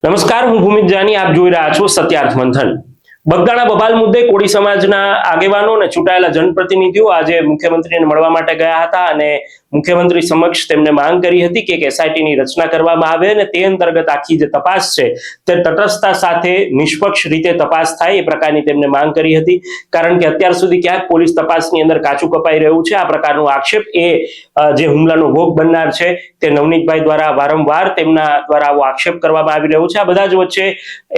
નમસ્કાર, હું ભૂમિત જાની. આપ જોઈ રહ્યા છો સત્યાર્થ મંથન. બગદાણા બબાલ મુદ્દે કોળી સમાજના આગેવાનો અને ચૂંટાયેલા જનપ્રતિનિધિઓ આજે મુખ્યમંત્રીને મળવા માટે ગયા હતા અને મુખ્યમંત્રી સમક્ષ તેમને માંગ કરી હતી કે એસઆઈટીની રચના કરવામાં આવે અને તે અંતર્ગત આખી જે તપાસ છે તે તટસ્થતા સાથે નિષ્પક્ષ રીતે તપાસ થાય એ પ્રકારની તેમને માંગ કરી હતી. કારણ કે અત્યાર સુધી ક્યાંક પોલીસ તપાસની અંદર કાચું કપાઈ રહ્યું છે. આ પ્રકારનો આક્ષેપ એ જે હુમલાનો ભોગ બનનાર છે તે નવનીતભાઈ દ્વારા વારંવાર તેમના દ્વારા આવો આક્ષેપ કરવામાં આવી રહ્યો છે. આ બધા જ વચ્ચે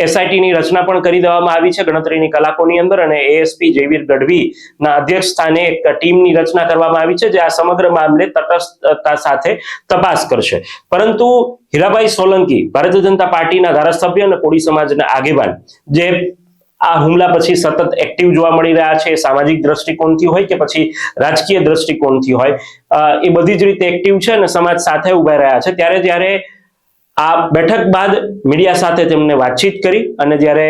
એસઆઈટીની રચના પણ કરી દેવામાં આવી છે ગણતરીની કલાકોની અંદર અને એએસપી જયવીર ગઢવીના અધ્યક્ષ સ્થાને એક ટીમની રચના કરવામાં આવી છે જે આ સમગ્ર મામલે તટસ્થતા સાથે તપાસ કરશે. પરંતુ હીરાભાઈ સોલંકી ભારતીય જનતા પાર્ટીના ધારાસભ્ય અને કોળી સમાજના આગેવાન જે આ હુમલા પછી સતત એક્ટિવ જોવા મળી રહ્યા છે, સામાજિક દ્રષ્ટિકોણથી હોય કે પછી રાજકીય દ્રષ્ટિકોણથી હોય, એ બધી જ રીતે એક્ટિવ છે અને સમાજ સાથે ઉભા રહ્યા છે. ત્યારે આ બેઠક બાદ મીડિયા સાથે તેમને વાતચીત કરી અને જ્યારે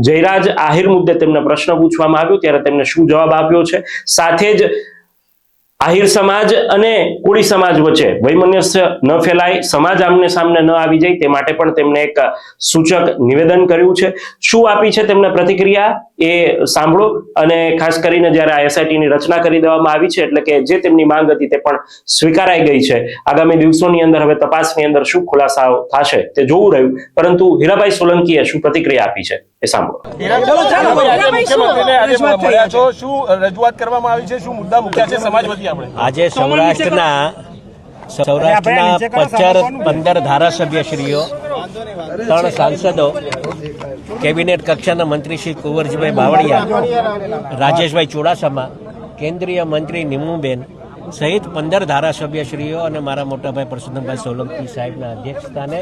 જયરાજ આહિર મુદ્દે તેમને પ્રશ્ન પૂછવામાં આવ્યો ત્યારે તેમને શું જવાબ આપ્યો છે, સાથે જ આહિર સમાજ અને કોળી સમાજ વચ્ચે વૈમનસ્ય ન ફેલાય, સમાજ આમને સામને ન આવી જાય તે માટે પણ તેમણે એક સૂચક નિવેદન કર્યું છે. શું આપી છે તેમને પ્રતિક્રિયા એ સાંભળો અને ખાસ કરીને જ્યારે આ એસઆઈટીની રચના કરી દેવામાં આવી છે એટલે કે જે તેમની માંગ હતી તે પણ સ્વીકારાઈ ગઈ છે. આગામી દિવસોની અંદર હવે તપાસની અંદર શું ખુલાસાઓ થશે તે જોવું રહ્યું. પરંતુ હીરાભાઈ સોલંકીએ શું પ્રતિક્રિયા આપી છે એ સાંભળો. રજૂઆત કરવામાં આવી છે, શું મુદ્દા મૂક્યા છે સમાજ વતી? આજે સૌરાષ્ટ્રના 15 ધારાસભ્યશ્રીઓ, 3 સાંસદો, કેબિનેટ કક્ષાના મંત્રી શ્રી કુંવરજીભાઈ બાવળિયા, રાજેશભાઈ ચુડાસમા, કેન્દ્રીય મંત્રી નિમુબેન સહિત 15 ધારાસભ્યશ્રીઓ અને મારા મોટાભાઈ પરસોત્તમભાઈ સોલંકી સાહેબના અધ્યક્ષસ્થાને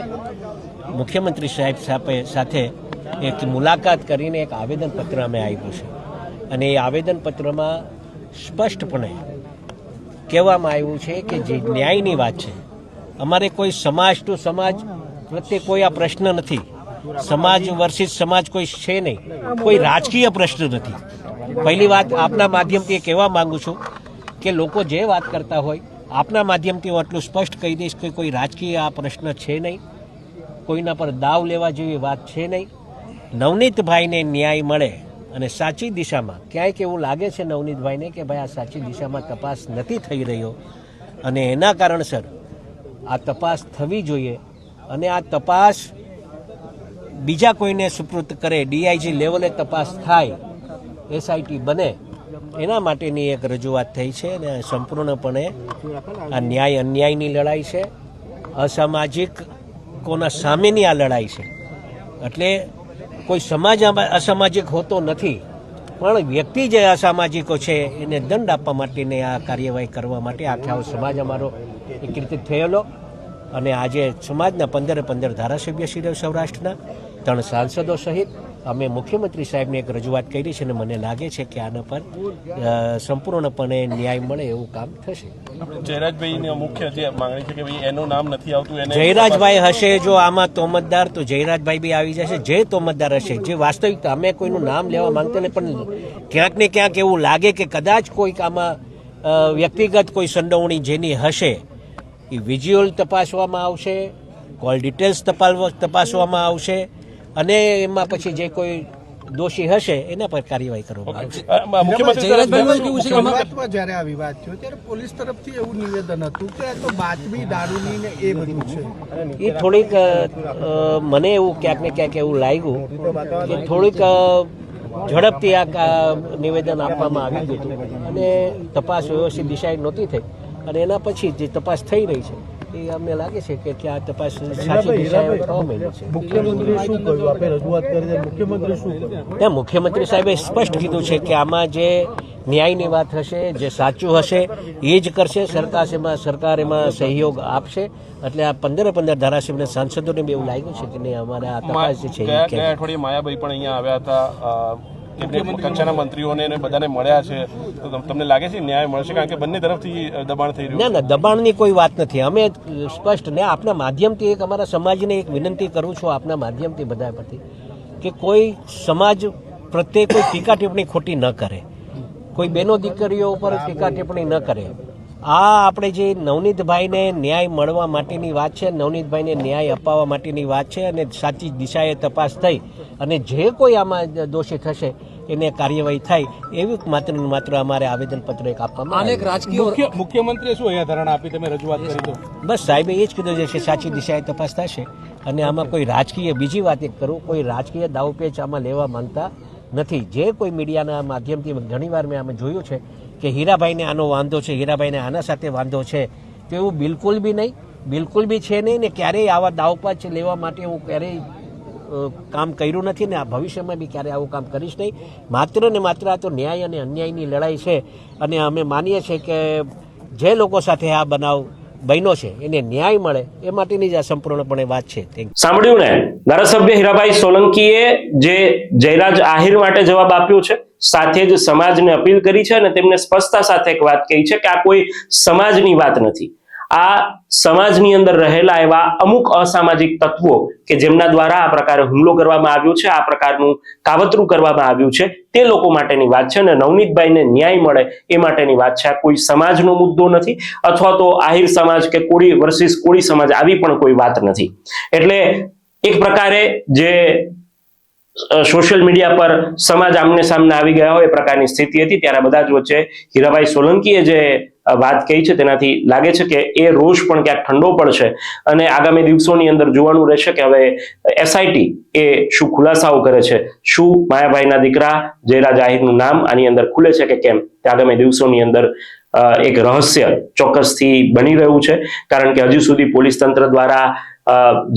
મુખ્યમંત્રી સાહેબ સાથે એક મુલાકાત કરીને એક આવેદનપત્ર અમે આપ્યું છે અને એ આવેદનપત્રમાં સ્પષ્ટપણે કહેવામાં આવ્યું છે કે જે ન્યાયની વાત છે, અમારે કોઈ સમાજ ટુ સમાજ પ્રત્યે કોઈ આ પ્રશ્ન નથી. સમાજ વર્સિસ સમાજ કોઈ છે નહીં, કોઈ રાજકીય પ્રશ્ન નથી. પહેલી વાત આપના માધ્યમથી કહેવા માંગુ છું કે લોકો જે વાત કરતા હોય આપના માધ્યમથી હું આટલું સ્પષ્ટ કહી દઈશ કે કોઈ રાજકીય આ પ્રશ્ન છે નહીં, કોઈના પર દાવ લેવા જેવી વાત છે નહીં. નવનીતભાઈને ન્યાય મળે અને સાચી દિશામાં ક્યાંક એવું લાગે છે નવનીતભાઈને કે ભાઈ આ સાચી દિશામાં તપાસ નથી થઈ રહ્યો અને એના કારણસર આ તપાસ થવી જોઈએ અને આ તપાસ બીજા કોઈને સુપૃત કરે, ડીઆઈજી લેવલે તપાસ થાય, એસઆઈટી બને, એના માટેની એક રજૂઆત થઈ છે અને સંપૂર્ણપણે આ ન્યાય અન્યાયની લડાઈ છે, અસામાજિકોના સામેની આ લડાઈ છે. એટલે કોઈ સમાજ અસામાજિક હોતો નથી, પણ વ્યક્તિ જે અસામાજિકો છે એને દંડ આપવા માટેની આ કાર્યવાહી કરવા માટે આખો સમાજ અમારો એકત્રિત થયેલો અને આજે સમાજના 15 ધારાસભ્યશ્રીઓ સૌરાષ્ટ્રના, 3 સાંસદો સહિત અમે મુખ્યમંત્રી સાહેબને એક રજૂઆત કરી છે અને મને લાગે છે કે આના પર સંપૂર્ણપણે ન્યાય મળે એવું કામ થશે. જયરાજભાઈની મુખ્ય જે માંગણી છે કે ભાઈ એનું નામ નથી આવતું, જયરાજભાઈ હશે જો આમાં તોમતદાર તો જયરાજભાઈ બી આવી જશે. જે તોમતદાર હશે, જે વાસ્તવિકતા, અમે કોઈનું નામ લેવા માંગતા નહીં, પણ ક્યાંક ને ક્યાંક એવું લાગે કે કદાચ કોઈક આમાં વ્યક્તિગત કોઈ સંડોવણી જેની હશે એ વિઝ્યુઅલ તપાસવામાં આવશે, કોલ ડિટેલ્સ તપાસવામાં આવશે અને એમાં પછી જે કોઈ દોષી હશે એના પર કાર્યવાહી કરવામાં આવશે. જ્યારે આ વિવાદ થયો ત્યારે પોલીસ તરફથી એવું નિવેદન હતું કે તો બાતમી દારૂની ને એ બધું છે. એ થોડીક મને એવું ક્યાંક ને ક્યાંક એવું લાગ્યું કે થોડીક ઝડપથી આ નિવેદન આપવામાં આવ્યું હતું અને તપાસ વ્યવસ્થિત દિશાએ નહોતી થઈ અને એના પછી જે તપાસ થઈ રહી છે એ અમને લાગે છે કે આ તપાસ સાચી દિશાએ થવા માંડી છે. મુખ્યમંત્રી શું કહ્યું? આપણે રજૂઆત કરી, મુખ્યમંત્રી શું કહ્યું? મુખ્યમંત્રી સાહેબે સ્પષ્ટ કીધું છે કે આમાં જે ન્યાયની વાત હશે, જે સાચું હશે એ જ કરશે. સરકાર એમાં સહયોગ આપશે. એટલે આ 15 ધારાસભ્ય સાંસદોને બી એવું લાગ્યું છે કે નહીં, અમારે આ તપાસ જે છે. ગયા અઠવાડિયે માયાભાઈ પણ અહીંયા આવ્યા હતા, કક્ષાના મંત્રીઓને બધાને મળ્યા છે, તો તમને લાગે છે ન્યાય મળશે? કારણ કે બંને તરફથી દબાણ થઈ રહ્યું. ના, દબાણની કોઈ વાત નથી. અમે સ્પષ્ટ ને આપના માધ્યમથી એક અમારા સમાજને એક વિનંતી કરું છું, આપના માધ્યમથી બધા પરથી, કે કોઈ સમાજ પ્રત્યે કોઈ ટીકા ટિપ્પણી ખોટી ન કરે, કોઈ બેનો દીકરીઓ ઉપર ટીકા ટિપ્પણી ન કરે, આપણે જે નવનીતભાઈને ન્યાય મળવા માટેની વાત છે, નવનીતભાઈને ન્યાય અપાવવા માટેની વાત છે અને સાચી દિશાએ તપાસ થઈ અને જે કોઈ આમાં દોષી થશે એને કાર્યવાહી થાય એવી માત્ર ને માત્ર અમારે આવેદનપત્ર એક આપવામાં આવ્યું. મુખ્યમંત્રીએ શું અહીંયા ધરણા આપી, તમે રજૂઆત કરી તો? બસ સાહેબે એ જ કીધું છે કે સાચી દિશાએ તપાસ થશે અને આમાં કોઈ રાજકીય, બીજી વાત એક કરું, કોઈ રાજકીય દાવપેચ આમાં લેવા માંગતા નથી. જે કોઈ મીડિયાના માધ્યમથી ઘણીવાર મેં આમાં જોયું છે કે હીરાભાઈને આનો વાંધો છે, હીરાભાઈને આના સાથે વાંધો છે, તો એવું બિલકુલ બી છે નહીં ને ક્યારેય આવા દાવપેચ લેવા માટે હું ક્યારેય કામ કર્યું નથી ને આ ભવિષ્યમાં બી ક્યારે આવું કામ કરીશ નહીં. માત્ર ને માત્ર આ તો ન્યાય અને અન્યાયની લડાઈ છે અને અમે માનીએ છીએ કે જે લોકો સાથે આ બનાવ બન્યો છે એને ન્યાય મળે એ માટેની જ આ સંપૂર્ણપણે વાત છે. સાંભળ્યું ને, ધારાસભ્ય હીરાભાઈ સોલંકીએ જે જયરાજ આહિર માટે જવાબ આપ્યો છે, સાથે જ સમાજને અપીલ કરી છે અને તેમને સ્પષ્ટતા સાથે એક વાત કહી છે કે આ કોઈ સમાજની વાત નથી, આ સમાજની અંદર રહેલા એવા અમુક અસામાજિક તત્વો કે જેમના દ્વારા આ પ્રકારે હુમલો કરવામાં આવ્યો છે, આ પ્રકારનું કાવતરું કરવામાં આવ્યું છે, તે લોકો માટેની વાત છે અને નવનીતભાઈને ન્યાય મળે એ માટેની વાત છે. આ કોઈ સમાજનો મુદ્દો નથી અથવા તો આહિર સમાજ કે કોળી વર્સિસ કોળી સમાજ આવી પણ કોઈ વાત નથી. એટલે એક પ્રકારે જે સોશિયલ મીડિયા પર સમાજ આમને સામને આવી ગયા હોય એ પ્રકારની સ્થિતિ હતી. ત્યારે બધા જ વચ્ચે હીરાભાઈ સોલંકીએ જે વાત કહી છે તેનાથી લાગે છે કે એ રોષ પણ ક્યાંક ઠંડો પડશે અને આગામી દિવસોની અંદર જોવાનું રહેશે કે હવે એસઆઈટી એ શું ખુલાસાઓ કરે છે, શું માયાભાઈના દીકરા જયરાજ આહિરનું નામ આની અંદર ખુલે છે કે કેમ, તે આગામી દિવસોની અંદર એક રહસ્ય ચોક્કસથી બની રહ્યું છે. કારણ કે હજુ સુધી પોલીસ તંત્ર દ્વારા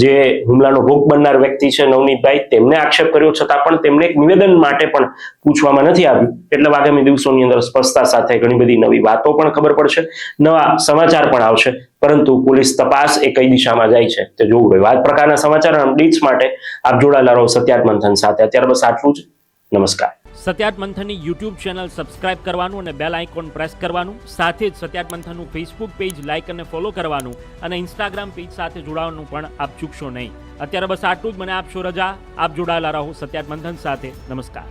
જે હુમલાનો ભોગ બનનાર વ્યક્તિ છે નવનીતભાઈ, તેમને આક્ષેપ કર્યો છતાં પણ તેમને એક નિવેદન માટે પણ પૂછવામાં નથી આવ્યું. એટલે આગામી દિવસોની અંદર સ્પષ્ટતા સાથે ઘણી બધી નવી વાતો પણ ખબર પડશે, નવા સમાચાર પણ આવશે, પરંતુ પોલીસ તપાસ એ કઈ દિશામાં જાય છે તે જોવું રહ્યું. આ પ્રકારના સમાચાર અપડેટ્સ માટે આપ જોડાયેલા રહો સત્યાર્થ મંથન સાથે. અત્યારે બસ આટલું જ. નમસ્કાર. સત્યાર્થ મંથનની યુટ્યુબ ચેનલ સબસ્ક્રાઇબ કરવાનું અને બેલ આઇકોન પ્રેસ કરવાનું, સાથે જ સત્યાર્થ મંથનનું ફેસબુક પેજ લાઇક અને ફોલો કરવાનું અને ઇન્સ્ટાગ્રામ પેજ સાથે જોડાવાનું પણ આપ ચૂકશો નહીં. અત્યારે બસ આટલું જ. મને આપશો રજા. આપ જોડાયેલા રહો સત્યાર્થ મંથન સાથે. નમસ્કાર.